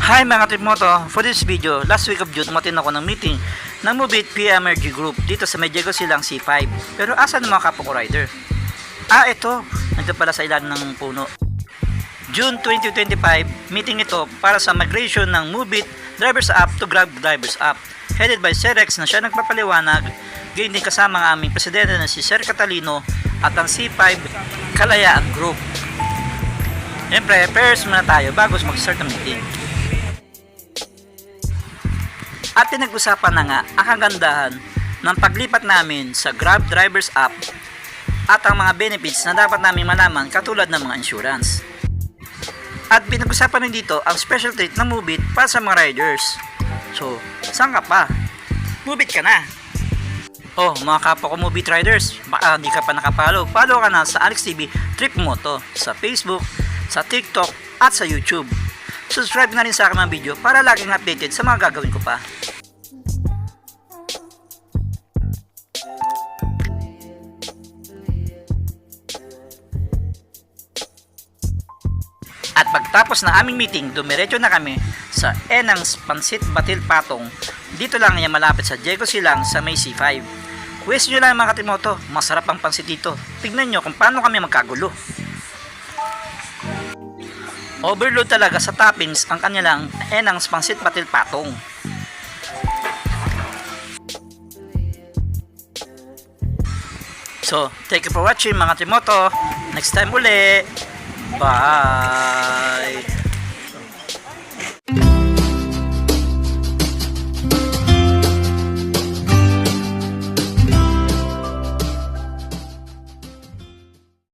Hi mga Tripmoto! For this video, last week of June, umatin ako ng meeting ng Mubit PMRG Group dito sa Medjego Silang C5. Pero asan ang mga kapwa ko rider? Ito. Nandito pala sa ilalim ng puno. June 2025, meeting ito para sa migration ng Mubit Drivers App to Grab Drivers App. Headed by Sir Rex na siya nagpapaliwanag. Gayon din kasama ang aming presidente na si Sir Catalino at ang C5 Kalayaan Group. Siyempre, first muna tayo bago mag-start ang meeting. At pinag-usapan na nga ang kagandahan ng paglipat namin sa Grab Drivers App at ang mga benefits na dapat namin malaman katulad ng mga insurance. At pinag-usapan rin dito ang special treat ng Mubit para sa mga riders. So, saan ka pa? Mubit ka na! Oh, mga kapwa ko Mubit riders, baka hindi ka pa nakapollow, follow ka na sa Alex TV Tripmoto sa Facebook, sa TikTok at sa YouTube. Subscribe na rin sa aking mga video para laging updated sa mga gagawin ko pa. At pagtapos ng aming meeting, dumiretso na kami sa Enang's Pansit Batil Patong. Dito lang yan malapit sa Diego Silang sa May C5. Question nyo lang mga Katimoto, masarap ang pansit dito. Tignan nyo kung paano kami magkagulo. Overload talaga sa toppings ang kanilang Enang's Pansit Batil Patong. So, thank you for watching mga Katimoto. Next time uli. Bye!